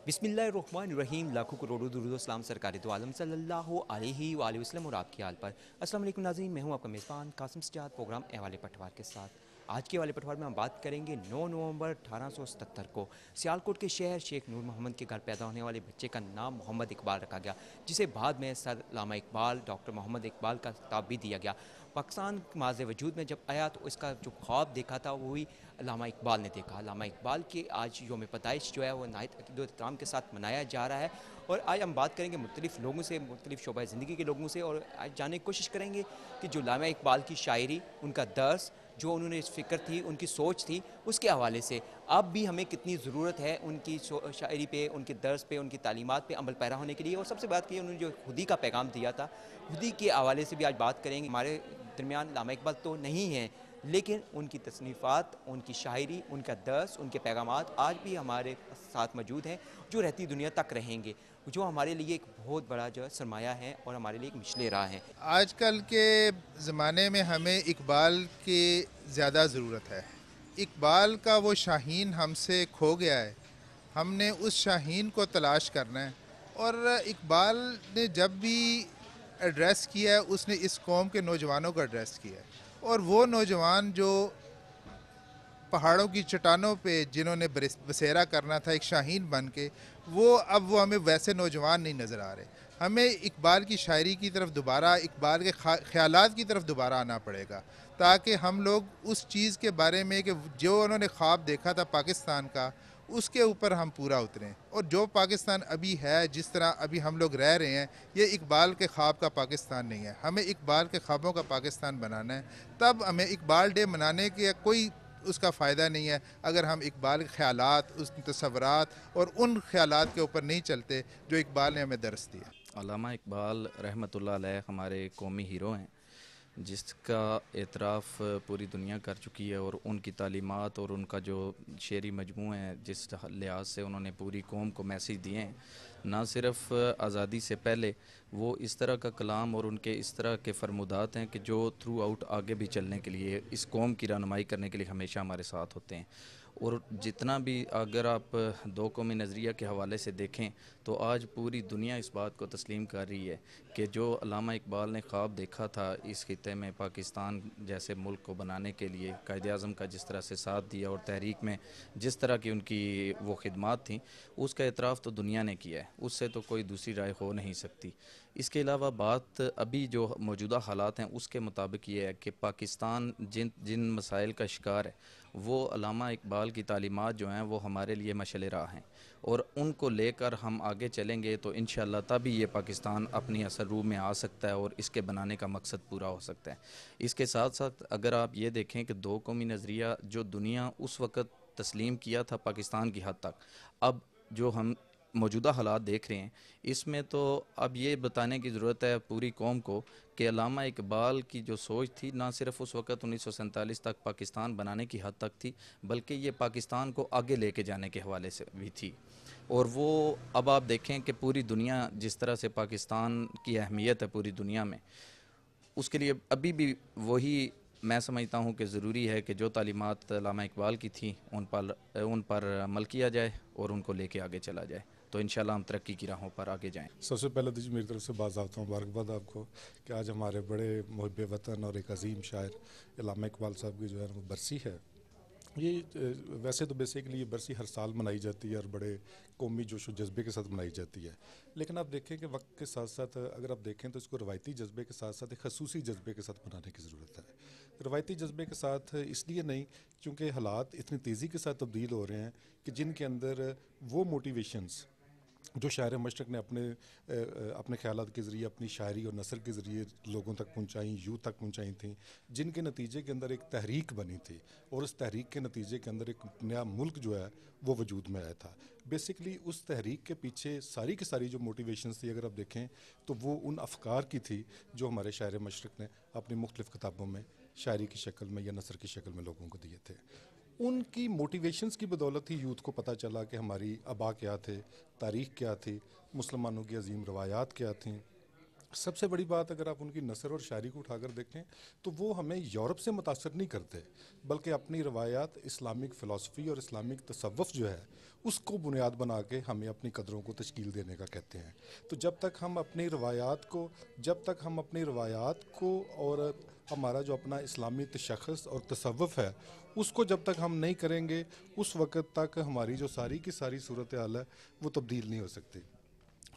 बिस्मिल्लाहिर्रहमानिर्रहीम। लाखों करोड़ों दुरूद व सलाम सरकार दो आलम सल्लल्लाहु अलैहि वसल्लम और आपके हाल पर। अस्सलाम वालेकुम नाज़रीन, मैं हूं आपका मेज़बान कासिम सज्जाद, प्रोग्राम अहवाल पटवार के साथ। आज के वाले पटवार में हम बात करेंगे 9 नवंबर 1877 को सियालकोट के शहर शेख नूर मोहम्मद के घर पैदा होने वाले बच्चे का नाम मोहम्मद इकबाल रखा गया, जिसे बाद में सर लामा इकबाल डॉक्टर मोहम्मद इकबाल का खिताब भी दिया गया। पाकिस्तान माज़ वजूद में जब आया तो इसका जो ख्वाब देखा था वही लामा इकबाल ने देखा। लामा इकबाल की आज योम पैदाइश जो है वो नायत अकीदो एहतराम के साथ मनाया जा रहा है। और आज हम बात करेंगे मुख्तलिफ़ लोगों से, मुख्तलिफ़ शोबा ज़िंदगी के लोगों से, और आज जानने की कोशिश करेंगे कि जो लामा इकबाल की शायरी, उनका दर्स, जो उन्होंने इस फ़िक्र थी, उनकी सोच थी, उसके हवाले से अब भी हमें कितनी ज़रूरत है उनकी शायरी पे, उनके दर्स पे, उनकी तालीमात पे अमल पैरा होने के लिए। और सबसे बात की उन्होंने जो खुदी का पैगाम दिया था, खुदी के हवाले से भी आज बात करेंगे। हमारे दरमियान लामा इकबाल तो नहीं हैं, लेकिन उनकी तसनीफ़ात, उनकी शायरी, उनका दर्स, उनके पैगामात आज भी हमारे साथ मौजूद हैं, जो रहती दुनिया तक रहेंगे, जो हमारे लिए एक बहुत बड़ा जो है सरमाया है और हमारे लिए एक मिशले राह है। आजकल के ज़माने में हमें इकबाल की ज़्यादा ज़रूरत है। इकबाल का वो शाहीन हमसे खो गया है, हमने उस शाहीन को तलाश करना है। और इकबाल ने जब भी एड्रेस किया है, उसने इस कौम के नौजवानों को एड्रेस किया है। और वो नौजवान जो पहाड़ों की चट्टानों पे जिन्होंने बसेरा करना था एक शाहीन बन के, वो हमें वैसे नौजवान नहीं नज़र आ रहे। हमें इकबाल की शायरी की तरफ दोबारा, इकबाल के ख्यालात की तरफ दोबारा आना पड़ेगा, ताकि हम लोग उस चीज़ के बारे में कि जो उन्होंने ख्वाब देखा था पाकिस्तान का, उसके ऊपर हम पूरा उतरें। और जो पाकिस्तान अभी है, जिस तरह अभी हम लोग रह रहे हैं, ये इकबाल के ख्वाब का पाकिस्तान नहीं है। हमें इकबाल के ख्वाबों का पाकिस्तान बनाना है। तब हमें इकबाल डे मनाने के कोई उसका फ़ायदा नहीं है अगर हम इकबाल के ख्यालात, उस तसव्वुरात और उन ख्यालात के ऊपर नहीं चलते जो इकबाल ने हमें दर्स दिया। अल्लामा इकबाल रहमतुल्लाह अलैह हमारे कौमी हीरो हैं, जिसका एतराफ़ पूरी दुनिया कर चुकी है। और उनकी तालीमात और उनका जो शेरी मजमू है, जिस लिहाज से उन्होंने पूरी कौम को मैसेज दिए हैं, ना सिर्फ़ आज़ादी से पहले वो इस तरह का कलाम और उनके इस तरह के फरमुदात हैं कि जो थ्रू आउट आगे भी चलने के लिए, इस कौम की रहनुमाई करने के लिए हमेशा हमारे साथ होते हैं। और जितना भी अगर आप दो कौमी नज़रिया के हवाले से देखें तो आज पूरी दुनिया इस बात को तस्लीम कर रही है कि जो अल्लामा इकबाल ने ख्वाब देखा था इस खित्ते में पाकिस्तान जैसे मुल्क को बनाने के लिए, कायद-ए-आज़म का जिस तरह से साथ दिया और तहरीक में जिस तरह की उनकी वो खिदमात थी, उसका एतराफ़ तो दुनिया ने किया है, उससे तो कोई दूसरी राय हो नहीं सकती। इसके अलावा बात अभी जो मौजूदा हालात हैं उसके मुताबिक ये है कि पाकिस्तान जिन जिन मसाइल का शिकार है, वो अल्लामा इकबाल की तालीमात जो हैं वो हमारे लिए मशअल राह हैं। और उनको लेकर हम आगे चलेंगे तो इंशाअल्लाह तभी ये पाकिस्तान अपनी असल रूह में आ सकता है और इसके बनाने का मकसद पूरा हो सकता है। इसके साथ साथ अगर आप ये देखें कि दो कौमी नज़रिया जो दुनिया उस वक़्त तस्लीम किया था पाकिस्तान की हद तक, अब जो हम मौजूदा हालात देख रहे हैं, इसमें तो अब ये बताने की ज़रूरत है पूरी कौम को कि अल्लामा इकबाल की जो सोच थी, ना सिर्फ उस वक़्त 1947 तक पाकिस्तान बनाने की हद तक थी, बल्कि ये पाकिस्तान को आगे लेके जाने के हवाले से भी थी। और वो अब आप देखें कि पूरी दुनिया जिस तरह से पाकिस्तान की अहमियत है पूरी दुनिया में, उसके लिए अभी भी वही मैं समझता हूँ कि ज़रूरी है कि जो तालीमात अल्लामा इकबाल की थी उन पर अमल किया जाए और उनको लेके आगे चला जाए, तो इंशाल्लाह हम तरक्की की राहों पर आगे जाएँ। सबसे पहले तो जी मेरी तरफ से बाज़ाब्ता मुबारकबाद आपको कि आज हमारे बड़े मुहिब वतन और एक अजीम शायर अल्लामा इकबाल साहब की जो है वो बरसी है। ये वैसे तो बेसिकली ये बरसी हर साल मनाई जाती है और बड़े कौमी जोश व जज्बे के साथ मनाई जाती है। लेकिन आप देखें कि वक्त के साथ साथ अगर आप देखें तो इसको रवायती जज्बे के साथ साथ एक खसूसी जज्बे के साथ मनाने की ज़रूरत है। रवायती जज्बे के साथ इसलिए नहीं क्योंकि हालात इतनी तेज़ी के साथ तब्दील हो रहे हैं कि जिनके अंदर वो मोटिवेशंस जो शायर मशरक़ ने अपने ख़यालात के ज़रिए, अपनी शायरी और नसर के ज़रिए लोगों तक पहुँचाई, यूथ तक पहुँचाई थी, जिनके नतीजे के अंदर एक तहरीक बनी थी और उस तहरीक के नतीजे के अंदर एक नया मुल्क जो है वो वजूद में आया था। बेसिकली उस तहरीक के पीछे सारी की सारी जो मोटिवेशंस थी, अगर आप देखें तो वो उन अफ़कार की थी जो हमारे शायर मशरक़ ने अपनी मुख्तलिफ़ किताबों में शायरी की शक्ल में या नसर की शक्ल में लोगों को दिए थे। उनकी मोटिवेशंस की बदौलत ही यूथ को पता चला कि हमारी आबा क्या थे, तारीख़ क्या थी, मुसलमानों की अजीम रवायात क्या थीं, सबसे बड़ी बात अगर आप उनकी नसर और शायरी को उठाकर देखें तो वो हमें यूरोप से मुतासर नहीं करते, बल्कि अपनी रवायात, इस्लामिक फ़िलासफ़ी और इस्लामिक तसव्वुफ़ जो है उसको बुनियाद बना के हमें अपनी कदरों को तश्कील देने का कहते हैं। तो जब तक हम अपनी रवायात को और हमारा जो अपना इस्लामी तशख़्ख़ुस और तसव्वुफ़ है उसको जब तक हम नहीं करेंगे, उस वक़्त तक हमारी जो सारी की सारी सूरत हाल है वो तब्दील नहीं हो सकती।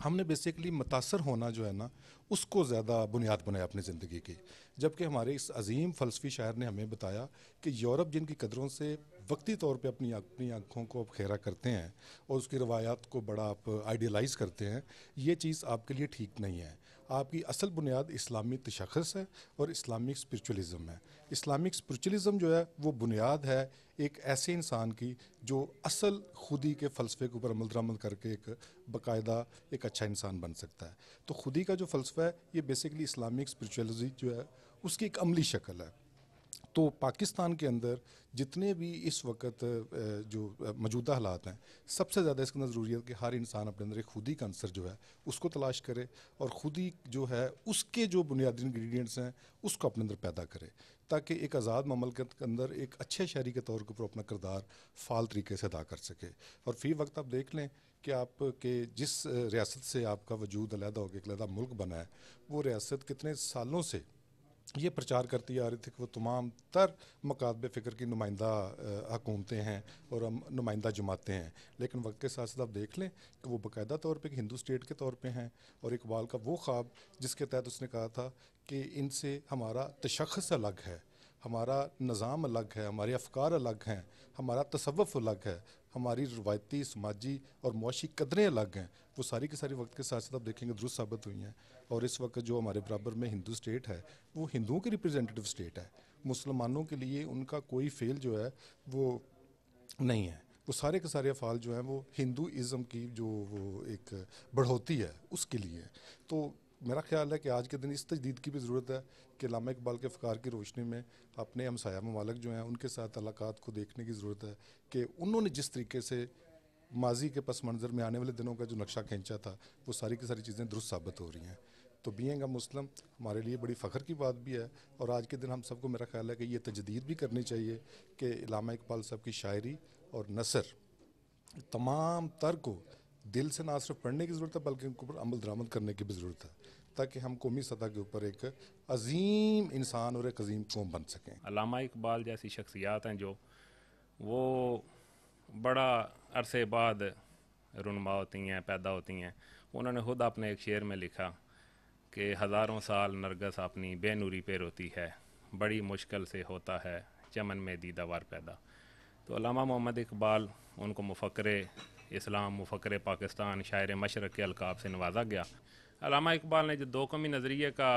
हमने बेसिकली मुतासर होना जो है ना उसको ज़्यादा बुनियाद बनाया अपनी ज़िंदगी की, जबकि हमारे इस अजीम फ़लसफ़ी शायर ने हमें बताया कि यूरोप जिनकी कदरों से वक्ती तौर पे अपनी आँखों को आप खेरा करते हैं और उसकी रवायात को बड़ा आप आइडियलाइज़ करते हैं, ये चीज़ आपके लिए ठीक नहीं है। आपकी असल बुनियाद इस्लामी तशख़्ख़ुस है और इस्लामिक स्पिरिचुअलिज़म है। इस्लामिक स्पिरिचुअलिज़म जो है वो बुनियाद है एक ऐसे इंसान की जो असल खुदी के फ़लसफ़े के ऊपर अमल दरामद करके एक बाकायदा एक अच्छा इंसान बन सकता है। तो खुदी का जो फ़लसफ़ा है ये बेसिकली इस्लामिक स्पिरिचुअलिज़म जो है उसकी एक अमली शक्ल है। तो पाकिस्तान के अंदर जितने भी इस वक्त जो मौजूदा हालात हैं, सबसे ज़्यादा इसके अंदर ज़रूरी है कि हर इंसान अपने अंदर एक खुदी का अंसर जो है उसको तलाश करे और खुदी जो है उसके जो बुनियादी इंग्रेडिएंट्स हैं उसको अपने अंदर पैदा करे, ताकि एक आज़ाद ममलकत के अंदर एक अच्छे शहरी के तौर के ऊपर अपना किरदार फ़ाल तरीके से अदा कर सके। और फ़ी वक्त आप देख लें कि आपके जिस रियासत से आपका वजूद अलहदा होकर एक अलहदा मुल्क बना है, वो रियासत कितने सालों से ये प्रचार करती आ रही थी कि वो तमाम तर मकातब फ़िक्र की नुमाइंदा हुकूमतें हैं और नुमाइंदा जमातें हैं, लेकिन वक्त के साथ साथ आप देख लें कि वो बाकायदा तौर पे एक हिंदू स्टेट के तौर पे हैं। और इकबाल का वो ख्वाब जिसके तहत उसने कहा था कि इनसे हमारा तशख़्ख़ुस अलग है, हमारा निज़ाम अलग है, हमारे अफ़कार अलग हैं, हमारा तसव्वुफ़ अलग है, हमारी रवायती समाजी और मुआशी कदरें अलग हैं, वो सारी की सारी वक्त के साथ साथ आप देखेंगे दुरुस्त साबित हुई हैं। और इस वक्त जो हमारे बराबर में हिंदू स्टेट है वो हिंदुओं की रिप्रेजेंटेटिव स्टेट है। मुसलमानों के लिए उनका कोई फेल जो है वो नहीं है, वो सारे के सारे अफ़ाल जो हैं वो हिंदूइज़्म की जो वो एक बढ़ोती है उसके लिए। तो मेरा ख्याल है कि आज के दिन इस तजदीद की भी ज़रूरत है कि अल्लामा इकबाल के अफ़कार की रोशनी में अपने हमसाया ममालिक जो हैं उनके साथ तल्लुकात को देखने की ज़रूरत है कि उन्होंने जिस तरीके से माजी के पस मंज़र में आने वाले दिनों का जो नक्शा खींचा था वो सारी की सारी चीज़ें दुरुस्त साबित हो रही हैं। तो बीइंग अ मुस्लिम हमारे लिए बड़ी फ़ख्र की बात भी है। और आज के दिन हम सबको मेरा ख्याल है कि ये तजदीद भी करनी चाहिए कि अल्लामा इकबाल साहब की शायरी और नसर तमाम तर को दिल से ना सिर्फ पढ़ने की ज़रूरत है बल्कि उनके ऊपर अमल दरामद करने की भी ज़रूरत है, ताकि हम कौमी सतह के ऊपर एक अजीम इंसान और एक अजीम कौम बन सकें। अल्लामा इकबाल जैसी शख्सियात हैं जो वो बड़ा अरसे बाद रुनमा होती हैं, पैदा होती हैं। उन्होंने खुद अपने एक शेर में लिखा कि हज़ारों साल नरगस अपनी बेनूरी पे रोती है, बड़ी मुश्किल से होता है चमन में दीदावर पैदा। तो अल्लामा मोहम्मद इकबाल उनको मुफ़क्किर इस्लाम, मुफ़क्किर पाकिस्तान, शायर मशरक़ के अलक़ाब से नवाजा गया। अल्लामा इकबाल ने जो दो कौमी नज़रिए का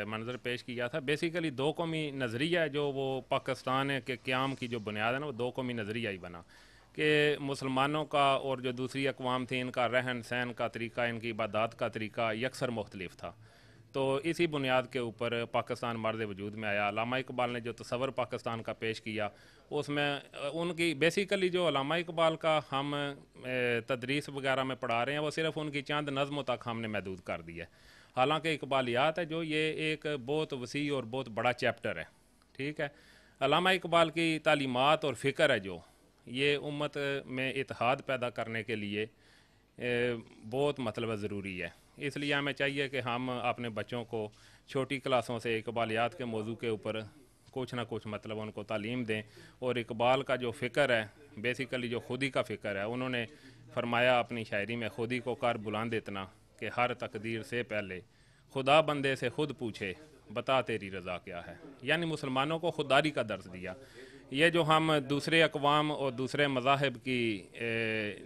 मंजर पेश किया था, बेसिकली दो कौमी नज़रिया जो वो पाकिस्तान के क़याम की जो बुनियाद है ना वो दो कौमी नज़रिया ही बना कि मुसलमानों का और जो दूसरी अक़वाम थी इनका रहन सहन का तरीका, इनकी इबादत का तरीका यकसर मुख्तलिफ था। तो इसी बुनियाद के ऊपर पाकिस्तान मर्द वजूद में आया। अल्लामा इकबाल ने जो तस्वर पाकिस्तान का पेश किया उसमें उनकी बेसिकली जो अल्लामा इकबाल का हम तदरीस वगैरह में पढ़ा रहे हैं वो सिर्फ उनकी चंद नज़मों तक हमने महदूद कर दिया है। हालांकि इकबालियात है जो ये एक बहुत वसी और बहुत बड़ा चैप्टर है, ठीक है। अल्लामा इकबाल की तालीमात और फ़िक्र है जो ये उम्मत में इत्तेहाद पैदा करने के लिए बहुत मतलब ज़रूरी है। इसलिए हमें चाहिए कि हम अपने बच्चों को छोटी क्लासों से इकबालियात के मौजू के ऊपर कुछ ना कुछ मतलब उनको तालीम दें। और इकबाल का जो फ़िक्र है, बेसिकली जो खुदी का फ़िक्र है, उन्होंने फरमाया अपनी शायरी में, खुदी को कर बुलंद इतना कि हर तकदीर से पहले खुदा बंदे से खुद पूछे बता तेरी रज़ा क्या है। यानी मुसलमानों को खुदारी का दर्स दिया। ये जो हम दूसरे अक़वाम और दूसरे मज़ाहिब की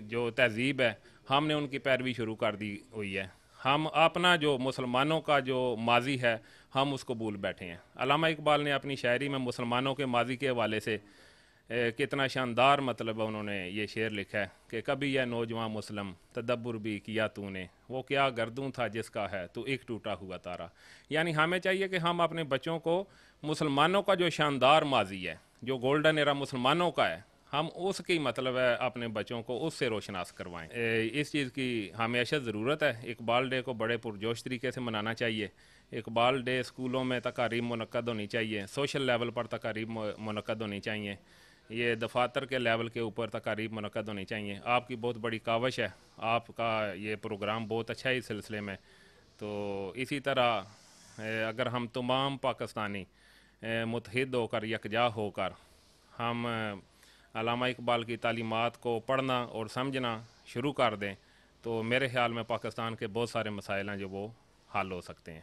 जो तहज़ीब है हमने उनकी पैरवी शुरू कर दी हुई है। हम अपना जो मुसलमानों का जो माजी है हम उसको भूल बैठे हैं। अल्लामा इकबाल ने अपनी शायरी में मुसलमानों के माजी के हवाले से कितना शानदार मतलब उन्होंने ये शेर लिखा है कि कभी यह नौजवान मुस्लिम तदब्बुर भी किया तूने, वो क्या गर्दूं था जिसका है तो एक टूटा हुआ तारा। यानी हमें चाहिए कि हम अपने बच्चों को मुसलमानों का जो शानदार माजी है, जो गोल्डन एरा मुसलमानों का है, हम उसकी मतलब है अपने बच्चों को उससे रोशनास करवाएं। इस चीज़ की हमेशा ज़रूरत है। इकबाल डे को बड़े पुरजोश तरीके से मनाना चाहिए। इकबाल डे स्कूलों में तकारीब मुनक्कद होनी चाहिए, सोशल लेवल पर तकारीब मुनक्कद होनी चाहिए, ये दफातर के लेवल के ऊपर तकारीब मुनक्कद होनी चाहिए। आपकी बहुत बड़ी काविश है, आपका ये प्रोग्राम बहुत अच्छा है इस सिलसिले में। तो इसी तरह अगर हम तमाम पाकिस्तानी मुत्तहिद होकर यकजा होकर हम अल्लामा इकबाल की तालीमात को पढ़ना और समझना शुरू कर दें तो मेरे ख्याल में पाकिस्तान के बहुत सारे मसाइल हैं जो वो हल हो सकते हैं।